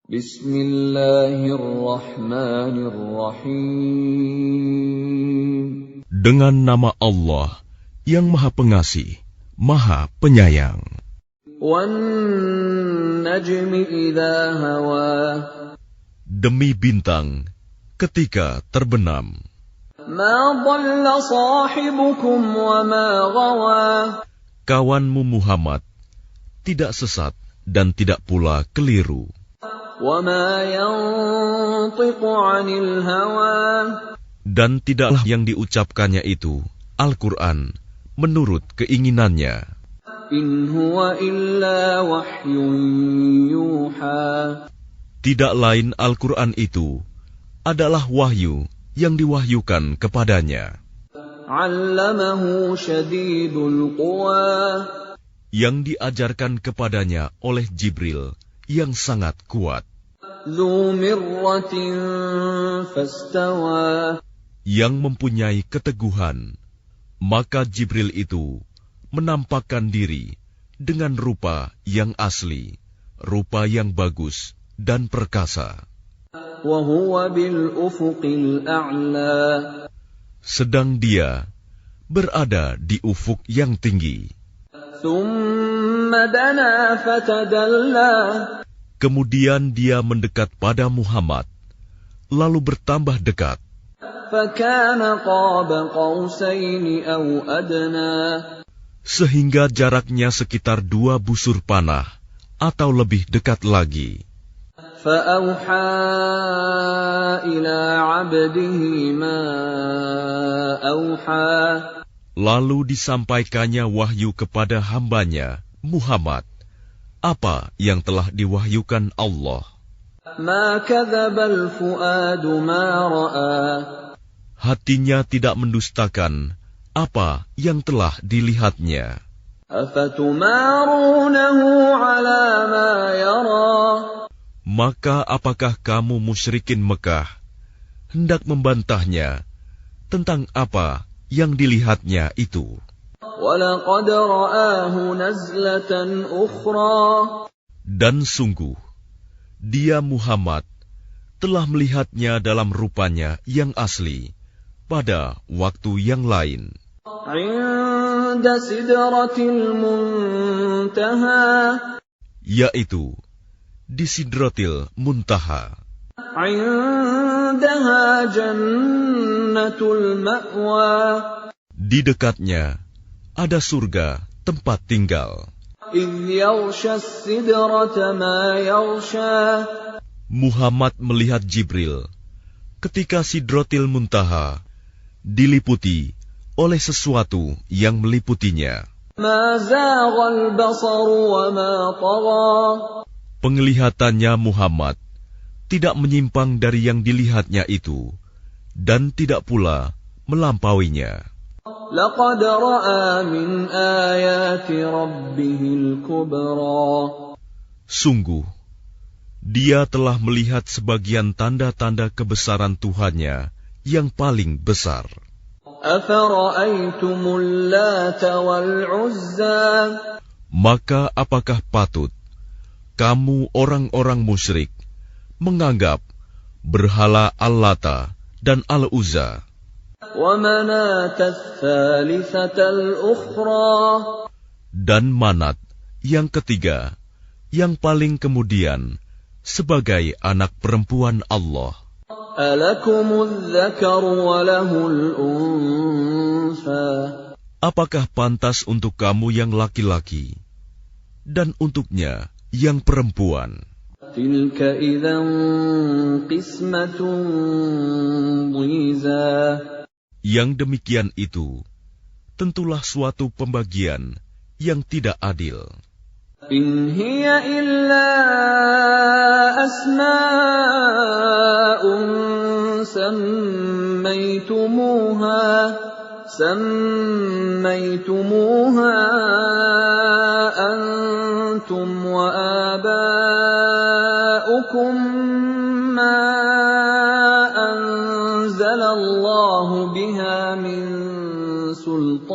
Bismillahirrahmanirrahim. Dengan nama Allah yang Maha Pengasih, Maha Penyayang. Wan-najmi idza hawa. Demi bintang ketika terbenam. Ma dhalla sahibukum wa ma ghawa. Kawanmu Muhammad tidak sesat dan tidak pula keliru. Wa ma yantiqu 'anil hawa. Dan tidaklah yang diucapkannya itu, Al-Quran, menurut keinginannya. In huwa illa wahyun yuha. Tidak lain Al-Quran itu adalah wahyu yang diwahyukan kepadanya. 'Allamahu syadidul quwa. Yang diajarkan kepadanya oleh Jibril yang sangat kuat. Dzu mirratin fastawa. Yang mempunyai keteguhan, maka Jibril itu menampakkan diri dengan rupa yang asli, rupa yang bagus dan perkasa. Wa huwa bil ufuqil a'la. Sedang dia berada di ufuk yang tinggi. Thumma dana fatadalla. Kemudian dia mendekat pada Muhammad, lalu bertambah dekat. Fakana qaba qausaini aw adna. Sehingga jaraknya sekitar 2 busur panah atau lebih dekat lagi. Fa'auha ila 'abdihi ma auha. Lalu disampaikannya wahyu kepada hambanya, Muhammad, apa yang telah diwahyukan Allah. Ma kadzabal fuadu ma ra'a. Hatinya tidak mendustakan apa yang telah dilihatnya. Afatumarunahu 'ala ma yara. Maka apakah kamu musyrikin Mekah hendak membantahnya tentang apa yang dilihatnya itu? Walaqad ra'ahu nazlatan ukhra. Dan sungguh, dia Muhammad telah melihatnya dalam rupanya yang asli pada waktu yang lain. 'Inda sidratil muntaha. Yaitu di Sidratil Muntaha. 'Indaha jannatul ma'wa. Di dekatnya ada surga tempat tinggal. إِذْ يَغْشَى السِّدْرَةَ مَا يَغْشَى. Muhammad melihat Jibril ketika Sidratil Muntaha diliputi oleh sesuatu yang meliputinya. مَا زَاغَ الْبَصَرُ وَمَا طَغَى. Penglihatannya Muhammad tidak menyimpang dari yang dilihatnya itu, dan tidak pula melampauinya. لَقَدْ رَأَى مِنْ آيَاتِ رَبِّهِ الْكُبْرَى. Sungguh, dia telah melihat sebagian tanda-tanda kebesaran Tuhannya yang paling besar. أَفَرَأَيْتُمُ اللَّاتَ وَالْعُزَّى. Maka apakah patut kamu orang-orang musyrik menganggap berhala Al-Lata dan Al-Uzza وَمَنَاةَ الثَّالِثَةَ الْأُخْرَى. dan Manat yang ketiga, yang paling kemudian, sebagai anak perempuan Allah. أَلَكُمُ الذَّكَرُ وَلَهُ الْأُنثَى. Apakah pantas untuk kamu yang laki-laki dan untuknya yang perempuan? تِلْكَ إِذًا قِسْمَةٌ ضِيزَى. Yang demikian itu tentulah suatu pembagian yang tidak adil. إِنْ هِيَ إِلَّا أَسْمَاءٌ سَمَّيْتُمُوهَا أَنْتُمْ وَآبَاؤُكُمْ مَا أَنزَلَ اللَّهُ بِهَا مِنْ سُلْطَانٍ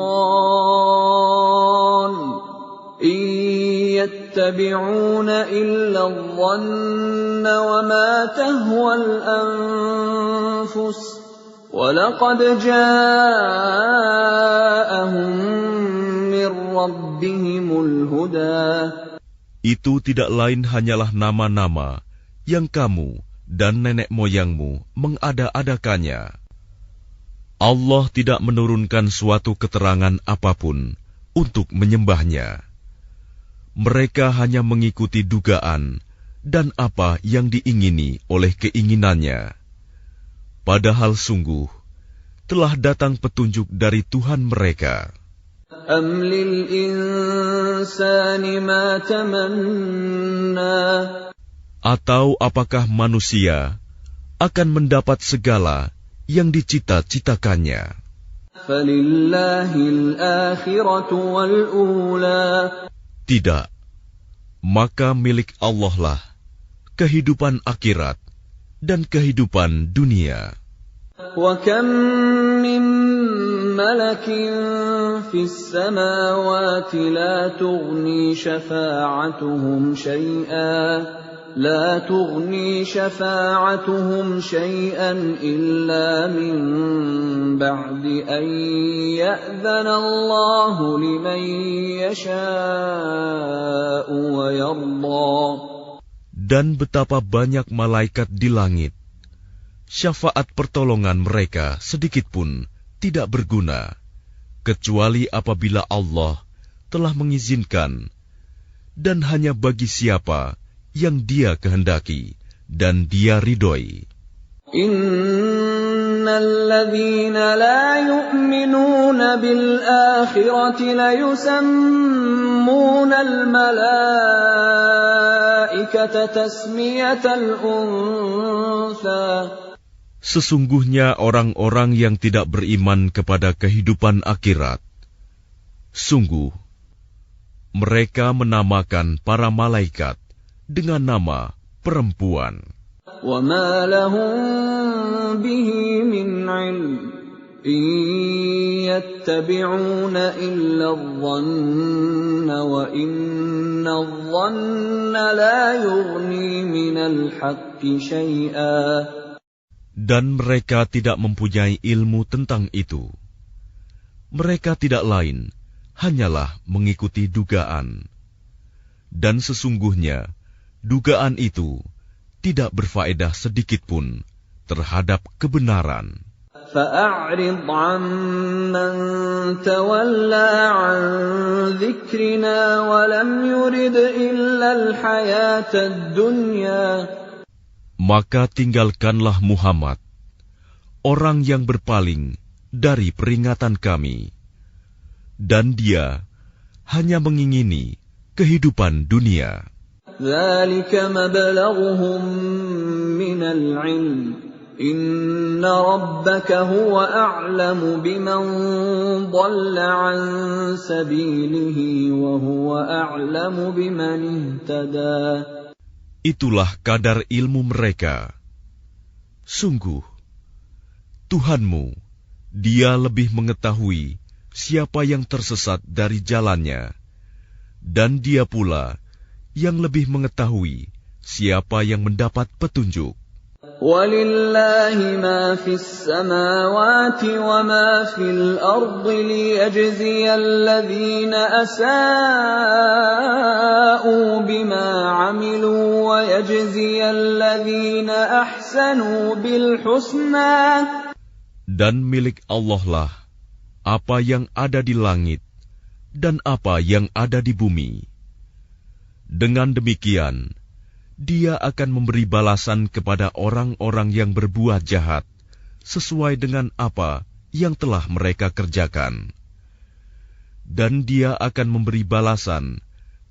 إِنْ يتبعون إلا الظن وما تهوى الأنفس وَلَقَدْ جَاءَهُم مِّن رَّبِّهِمُ الْهُدَىٰ. Itu tidak lain hanyalah nama-nama yang kamu dan nenek moyangmu mengada-adakannya. Allah tidak menurunkan suatu keterangan apapun untuk menyembahnya. Mereka hanya mengikuti dugaan dan apa yang diingini oleh keinginannya. Padahal sungguh telah datang petunjuk dari Tuhan mereka. Am lil insani ma tamanna. Atau apakah manusia akan mendapat segala yang dicita-citakannya? Falillahil akhiratu wal ula. Tidak, maka milik Allah lah kehidupan akhirat dan kehidupan dunia. وَكَمْ مِنْ مَلَكٍ فِي السَّمَاوَاتِ لَا تُغْنِي شَفَاعَتُهُمْ شَيْئًا إِلَّا مِنْ بَعْدِ أَنْ يَأْذَنَ اللَّهُ لِمَنْ يَشَاءُ وَيَرْضَى. Dan betapa banyak malaikat di langit, syafaat pertolongan mereka sedikitpun tidak berguna, kecuali apabila Allah telah mengizinkan, dan hanya bagi siapa yang Dia kehendaki dan Dia ridhoi. Innalladzina la yu'minuna bil akhirati la yusammuna al malaikata tasmiyatal untha. Sesungguhnya orang-orang yang tidak beriman kepada kehidupan akhirat, sungguh mereka menamakan para malaikat dengan nama perempuan. وَمَا لَهُم بِهِ مِنْ عِلْمٍ إِنْ يَتَّبِعُونَ إِلَّا الظَّنَّ وَإِنَّ الظَّنَّ لَا يُغْنِي مِنَ الْحَقِّ شَيْئًا. Dan mereka tidak mempunyai ilmu tentang itu. Mereka tidak lain hanyalah mengikuti dugaan. Dan sesungguhnya dugaan itu tidak berfaedah sedikitpun terhadap kebenaran. فَأَعْرِضْ عَمَّنْ تَوَلَّى عَنْ ذِكْرِنَا وَلَمْ يُرِدْ إِلَّا الْحَيَاةَ الدُّنْيَا. Maka tinggalkanlah Muhammad, orang yang berpaling dari peringatan kami, dan dia hanya mengingini kehidupan dunia. ذَلِكَ مَبْلَغُهُم مِّنَ الْعِلْمِ إِنَّ رَبَّكَ هُوَ أَعْلَمُ بِمَنْ ضَلَّ عَنْ سَبِيلِهِ وَهُوَ أَعْلَمُ بِمَنِ اهْتَدَى. Itulah kadar ilmu mereka. Sungguh, Tuhanmu, Dia lebih mengetahui siapa yang tersesat dari jalannya, dan Dia pula yang lebih mengetahui siapa yang mendapat petunjuk. وَلِلَّهِ مَا فِي السَّمَاوَاتِ وَمَا فِي الْأَرْضِ لِيَجْزِيَ الَّذِينَ أَسَاءُوا بِمَا عَمِلُوا وَيَجْزِيَ الَّذِينَ أَحْسَنُوا بِالْحُسْنَى. Dan milik Allah lah apa yang ada di langit dan apa yang ada di bumi. Dengan demikian, Dia akan memberi balasan kepada orang-orang yang berbuat jahat sesuai dengan apa yang telah mereka kerjakan. Dan Dia akan memberi balasan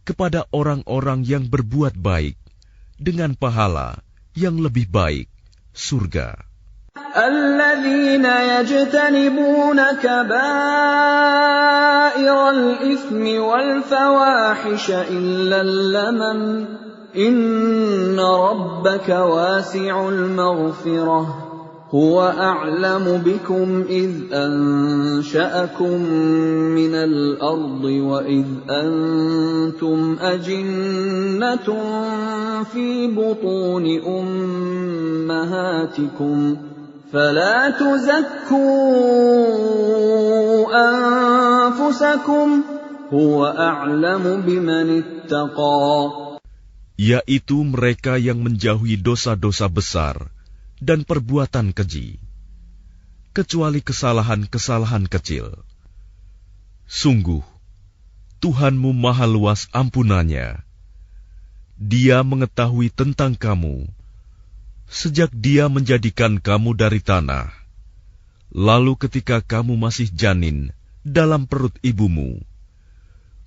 kepada orang-orang yang berbuat baik dengan pahala yang lebih baik, surga. الَّذِينَ يَجْتَنِبُونَ كَبَائِرَ الْإِثْمِ وَالْفَوَاحِشَ إِلَّا اللَّمَمَ إِنَّ رَبَّكَ وَاسِعُ الْمَغْفِرَةِ هو أعلم بكم إذ أنشأكم من الأرض وإذ أنتم أجنة في بطون أمهاتكم فلا تزكوا أنفسكم هو أعلم بمن اتقى. Yaitu mereka yang menjauhi dosa-dosa besar dan perbuatan keji, kecuali kesalahan-kesalahan kecil. Sungguh, Tuhanmu maha luas ampunannya. Dia mengetahui tentang kamu, sejak Dia menjadikan kamu dari tanah, lalu ketika kamu masih janin dalam perut ibumu,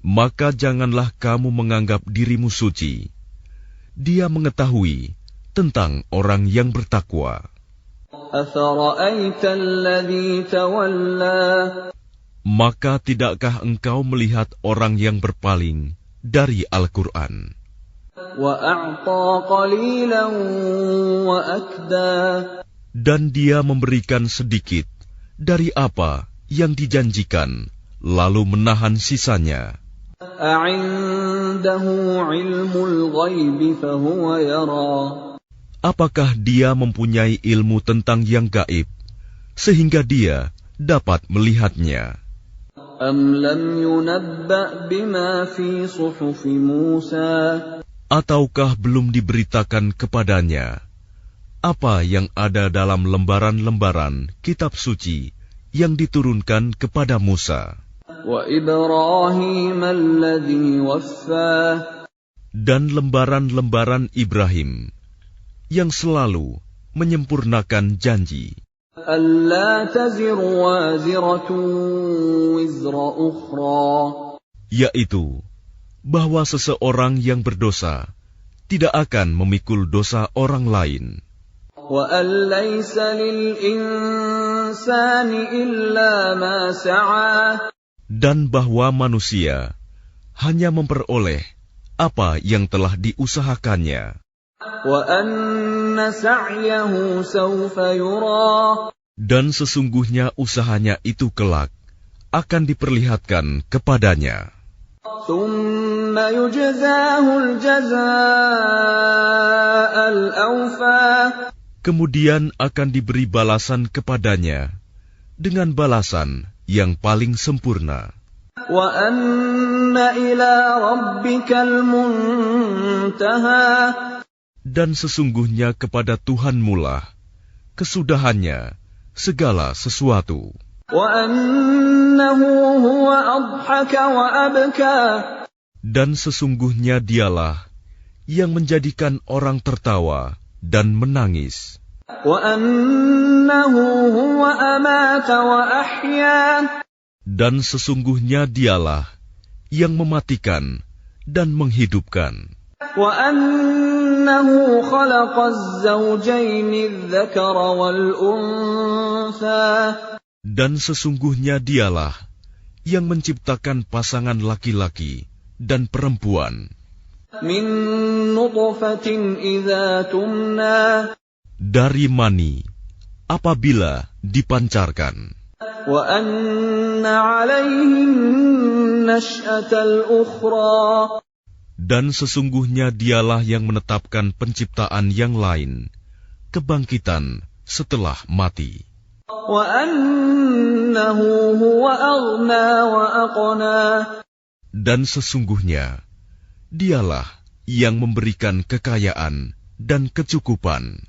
maka janganlah kamu menganggap dirimu suci. Dia mengetahui tentang orang yang bertakwa. Maka tidakkah engkau melihat orang yang berpaling dari Al-Quran? Dan dia memberikan sedikit dari apa yang dijanjikan, lalu menahan sisanya. Apakah dia mempunyai ilmu tentang yang gaib, sehingga dia dapat melihatnya? Ataukah belum diberitakan kepadanya apa yang ada dalam lembaran-lembaran kitab suci yang diturunkan kepada Musa? Dan lembaran-lembaran Ibrahim yang selalu menyempurnakan janji, yaitu bahwa seseorang yang berdosa tidak akan memikul dosa orang lain, dan bahwa manusia hanya memperoleh apa yang telah diusahakannya. Dan sesungguhnya usahanya itu kelak akan diperlihatkan kepadanya. Kemudian akan diberi balasan kepadanya dengan balasan yang paling sempurna. Dan sesungguhnya kepada Tuhanmu lah kesudahannya segala sesuatu. Dan sesungguhnya dialah yang menjadikan orang tertawa dan menangis. Dan sesungguhnya dialah yang mematikan dan menghidupkan. Dan sesungguhnya dialah yang menciptakan pasangan laki-laki dan perempuan dari mani apabila dipancarkan. Dan sesungguhnya dialah yang menetapkan penciptaan yang lain, kebangkitan setelah mati. Dan sesungguhnya dialah yang memberikan kekayaan dan kecukupan.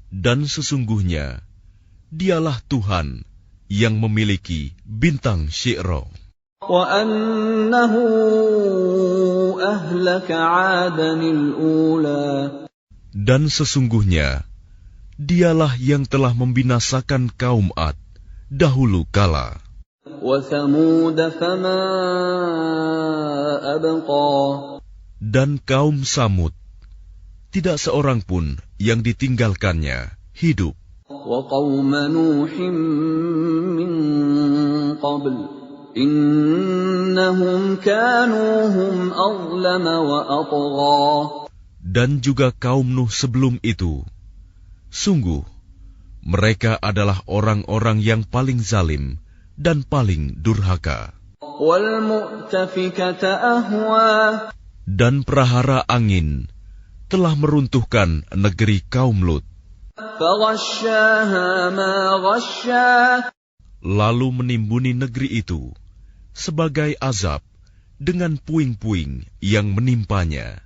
Dan sesungguhnya dialah Tuhan yang memiliki bintang Syi'ra. Dan sesungguhnya dialah yang telah membinasakan kaum Ad dahulu kala. Dan kaum Samud, tidak seorang pun yang ditinggalkannya hidup. Dan juga kaum Nuh sebelum itu. Sungguh, mereka adalah orang-orang yang paling zalim dan paling durhaka. وَالْمُؤْتَفِكَةَ أَهْوَى Dan prahara angin telah meruntuhkan negeri kaum Lut. فَغَشَّاهَا مَا غَشَّىٰ Lalu menimbuni negeri itu sebagai azab dengan puing-puing yang menimpanya.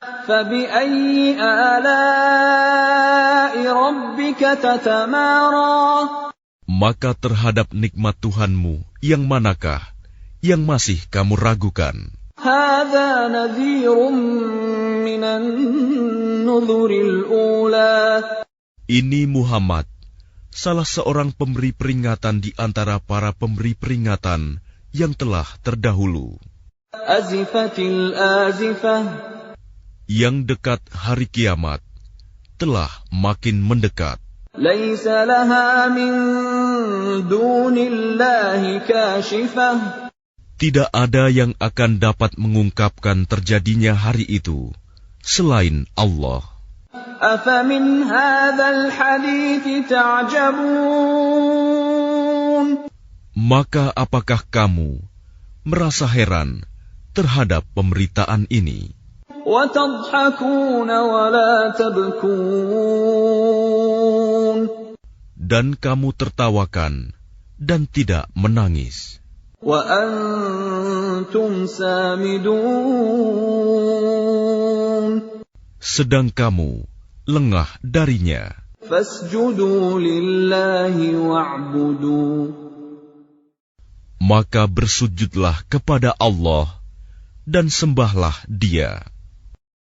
فَبِأَيِّ آلَاءِ رَبِّكَ تَتَمَارَىٰ Maka terhadap nikmat Tuhanmu yang manakah yang masih kamu ragukan? هَٰذَا نَذِيرٌ مِّنَ النُّذُرِ الْأُولَىٰ Ini Muhammad, salah seorang pemberi peringatan di antara para pemberi peringatan yang telah terdahulu. أَزِفَتِ الْآزِفَةُ Yang dekat hari kiamat telah makin mendekat. لَيْسَ لَهَا مِن دُونِ اللَّهِ كَاشِفَةٌ Tidak ada yang akan dapat mengungkapkan terjadinya hari itu selain Allah. أَفَمِنْ هَٰذَا الْحَدِيثِ تَعْجَبُونَ Maka apakah kamu merasa heran terhadap pemberitaan ini? وَتَضْحَكُونَ وَلَا تَبْكُونَ Dan kamu tertawakan dan tidak menangis. وَأَنْتُمْ سَامِدُونَ Sedang kamu lengah darinya. فَاسْجُدُوا لِلَّهِ وَاعْبُدُوا Maka bersujudlah kepada Allah dan sembahlah Dia.